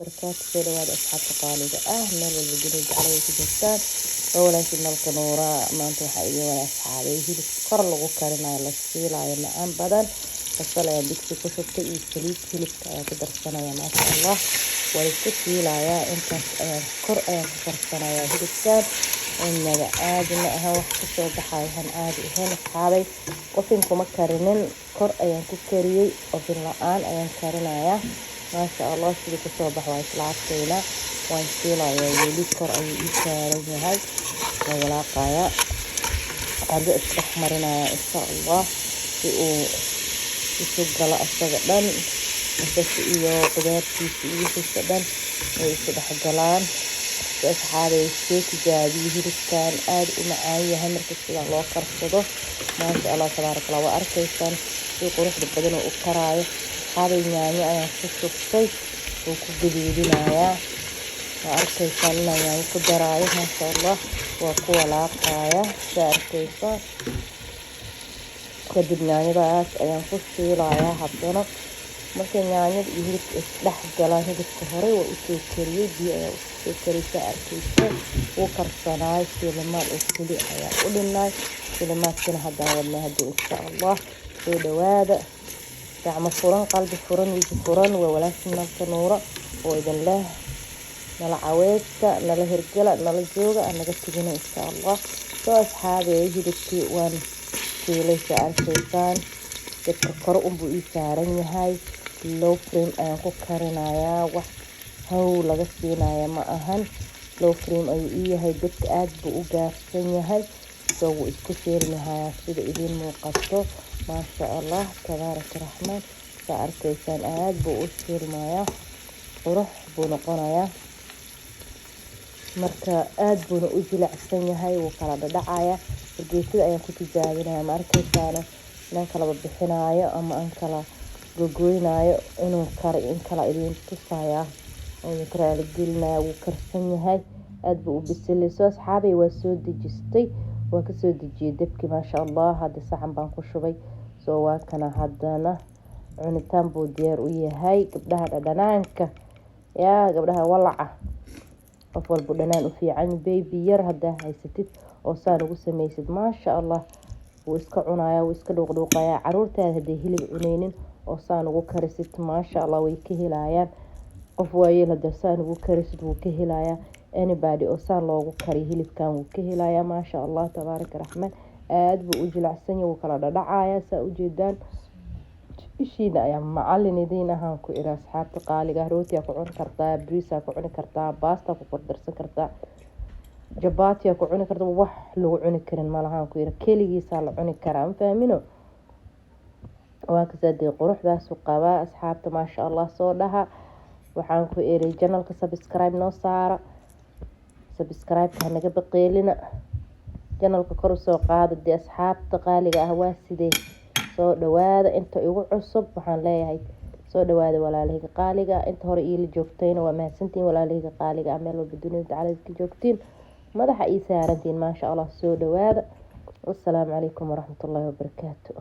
بركات سير وهذا أصحاب قالوا مال الجنود عليه كجستان ولكن الكنورة ما أنتم حقيقي ولا أصحابي هي كر لغو كارنا على السيل على معان بدن فصل يا بيكسي كشوف تي سليك هلك كدر سنة يا ما شاء الله ولكتي لا يا أنت كر كدر سنة يا هلك كان إن عادي ما هو حكي بحاي هن عادي هن أصحابي وفينكم كارنين كر كوكري وفين الآن كارنا يا ما شاء الله سيدي كسوبح وإطلاعتينا وانسيلا يولي كور أي إيساري هاي وولاقايا عادي استحمرنا إن شاء الله يسوق على أستغدان بس إيو قدرتي يسوقدان ويسوق جلان أصحابي الشيك جابي هرسكان آد ومعايا همرك السيدة الله قرصده ما شاء الله تبارك الله وأركيسان يقولوا بدنا وأكراي هذا يعني أنا شفتي وكجديدنا وأركيسان يعني كدراي ما شاء الله وقوة لاقايا سأركيسان كدبنا يعني بقى أيام فصي لايا حبنا marka yaanyada iyo hilibka isdhex galaan hilibka hore waa usoo kariyay biyo ayaa usoo kariyay arkaysa uu karsanaay shiilamaad oo kuli ayaa u dhinay shiilamaadkana haddaan wadnaa haddii insha allah soo dhawaada gacmo furan qalbi furan wiji furan waa walaashin nalka nuura oo idin leh nala caweesta nala hirgala nala jooga anaga tigina insha allah soo asxaabay hilibkii waan shiilaysa arkaysaan dadka kor unbuu ii saaran yahay low frame ayaan ku karinayaa wax haw laga siinayaa ma ahan low frame ayuu ii yahay dadka aad buu u gaarsan yahay soo wuu isku shiilnayaa sida idin muuqato maasha allah tabaaraka raxmaan saa arkaysaan aad buu u shiilmayaa qurux buu noqonayaa marka aad buuna u jilicsan yahay wuu kala dhadhacayaa fargeetada ayaan ku tijaabinayaa ma arkaysaana inaan kala bixinaayo ama aan kala gogoynaayo inuu karo in kala idin tusayaa oo kala gelinayaa wuu karsan yahay aad buu u bisilay soo asxaabay waa soo dejistay waan ka soo dejiyay dabki maasha allah hadda saxan baan ku shubay soo waa kana haddana cunitaan buu diyaar u yahay gabdhaha dhadhanaanka yaa gabdhaha walaca qof walba dhanaan u fiican baby yar haddaa haysatid oo saan ugu samaysid maasha allah wuu iska cunayaa wuu iska dhuuqdhuuqayaa caruurtaada hadday hilib cunaynin oo saan ugu karisid maasha allah way ka helayaan qof waayeel hadda saan ugu karisid wuu ka helayaa anybody oo saan loogu kariyo hilibkan wuu ka helayaa maasha allah tabaaraka raxmaan aad buu u jilicsan yahay wuu kala dhadhacayaa saa ujeedaan ishiina ayaa macallin idiin ahaan ku iri asxaabta qaaliga rootiyaa ku cuni kartaa bariisaa ku cuni kartaa baasta ku kordarsan kartaa jabaatiya ku cuni kartaa wax lagu cuni karin malahan ku iri keligiisa la cuni karaa ma fahmino waa ka saadii quruxdaas u qabaa asxaabta maasha allah soo dhaha waxaan ku iri channelka subscribe noo saara subscribe ka naga baqeelina channelka kor soo qaada dii asxaabta qaaliga ah waa sidee soo dhawaada inta igu cusub waxaan leeyahay soo dhawaada walaalahayga qaaliga inta hore ii la joogtayna waa mahadsantiin walaalahayga qaaliga meel walba dunida tacaalada ka joogtiin madaxa ii saarantiin maasha allah soo dhawaada wassalaamu calaykum waraxmatullaahi wabarakaatu